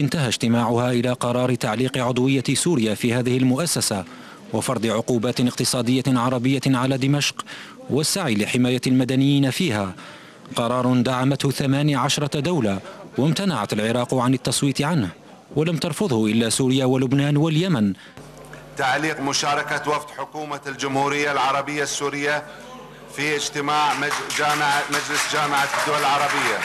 انتهى اجتماعها إلى قرار تعليق عضوية سوريا في هذه المؤسسة وفرض عقوبات اقتصادية عربية على دمشق والسعي لحماية المدنيين فيها، قرار دعمته 18 دولة وامتنعت العراق عن التصويت عنه، ولم ترفضه إلا سوريا ولبنان واليمن. تعليق مشاركة وفد حكومة الجمهورية العربية السورية في اجتماع مجلس جامعة الدول العربية.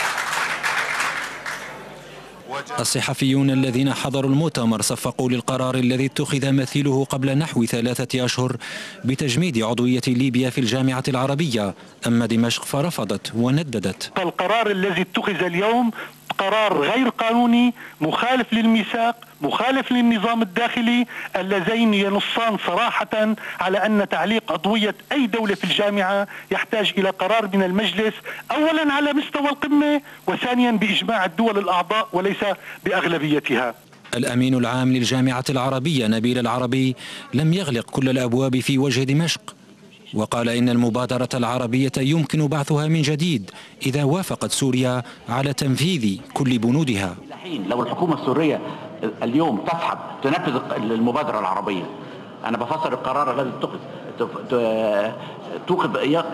الصحفيون الذين حضروا المؤتمر صفقوا للقرار الذي اتخذ مثيله قبل نحو 3 أشهر بتجميد عضوية ليبيا في الجامعة العربية، أما دمشق فرفضت ونددت. القرار الذي اتخذ اليوم قرار غير قانوني، مخالف للميثاق، مخالف للنظام الداخلي، اللذين ينصان صراحة على أن تعليق عضوية أي دولة في الجامعة يحتاج إلى قرار من المجلس، أولا على مستوى القمة، وثانيا بإجماع الدول الأعضاء وليس بأغلبيتها. الأمين العام للجامعة العربية نبيل العربي لم يغلق كل الأبواب في وجه دمشق، وقال إن المبادرة العربية يمكن بعثها من جديد إذا وافقت سوريا على تنفيذ كل بنودها. لو الحكومة السورية اليوم تنفذ المبادرة العربية، أنا بفسر القرار الذي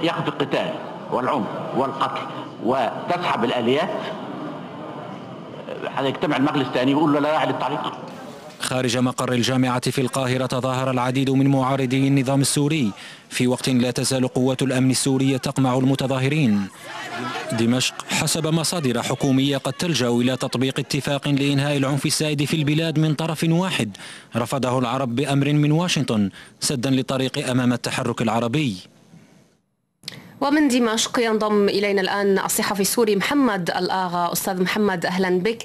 يقف القتال والعنف والقتل وتسحب الآليات، هذا يجتمع المجلس الثاني ويقول له لا داعي للتعليق. خارج مقر الجامعة في القاهرة تظاهر العديد من معارضي النظام السوري في وقت لا تزال قوات الأمن السورية تقمع المتظاهرين. دمشق حسب مصادر حكومية قد تلجأ إلى تطبيق اتفاق لإنهاء العنف السائد في البلاد من طرف واحد رفضه العرب بأمر من واشنطن سدا للطريق أمام التحرك العربي. ومن دمشق ينضم إلينا الآن الصحفي السوري محمد الآغا. أستاذ محمد أهلا بك.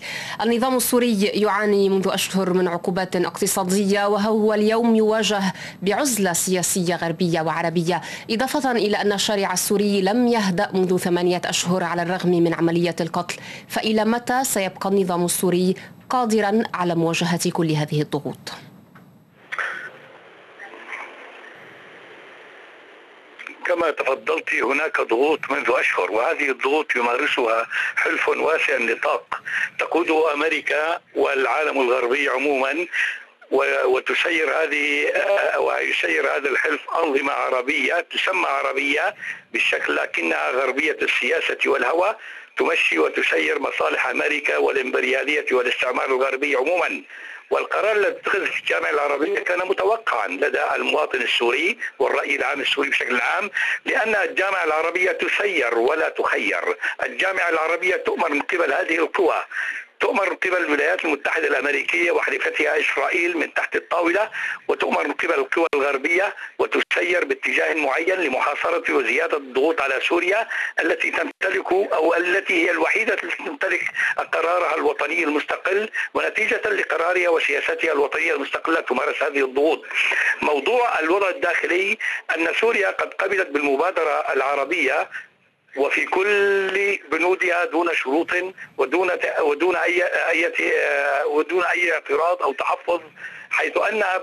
النظام السوري يعاني منذ أشهر من عقوبات اقتصادية، وهو اليوم يواجه بعزلة سياسية غربية وعربية، إضافة إلى أن الشارع السوري لم يهدأ منذ 8 أشهر على الرغم من عملية القتل، فإلى متى سيبقى النظام السوري قادرا على مواجهة كل هذه الضغوط؟ كما تفضلت هناك ضغوط منذ أشهر، وهذه الضغوط يمارسها حلف واسع النطاق تقوده أمريكا والعالم الغربي عموما، ويسير هذا الحلف أنظمة عربية تسمى عربية بالشكل، لكنها غربية السياسة والهوى، تمشي وتسير مصالح أمريكا والإمبريالية والاستعمار الغربي عموما. والقرار الذي اتخذ في الجامعة العربية كان متوقعا لدى المواطن السوري والرأي العام السوري بشكل عام، لأن الجامعة العربية تسير ولا تخير. الجامعة العربية تؤمر من قبل هذه القوى، تؤمر من قبل الولايات المتحدة الأمريكية وحليفتها إسرائيل من تحت الطاولة، وتؤمر من قبل القوى الغربية، وتسير باتجاه معين لمحاصرة وزيادة الضغوط على سوريا التي تمتلك أو التي هي الوحيدة التي تمتلك قرارها الوطني المستقل، ونتيجة لقرارها وسياستها الوطنية المستقلة تمارس هذه الضغوط. موضوع الوضع الداخلي أن سوريا قد قبلت بالمبادرة العربية وفي كل بنودها دون شروط ودون أي اعتراض أو تحفظ، حيث أنها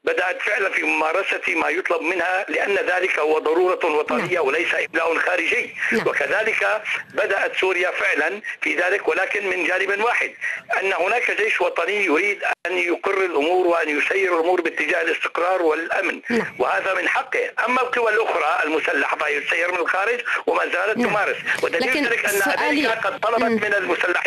بدأت فعلا في ممارسة ما يطلب منها، لأن ذلك هو ضرورة وطنية وليس إبلاء خارجي. وكذلك بدأت سوريا فعلا في ذلك، ولكن من جانب واحد، أن هناك جيش وطني يريد أن يقر الأمور وأن يسير الأمور باتجاه الاستقرار والأمن، وهذا من حقه. أما القوى الأخرى المسلحة فهي تسير من الخارج وما زالت تمارس، ودليل ذلك أن أمريكا قد طلبت من المسلحين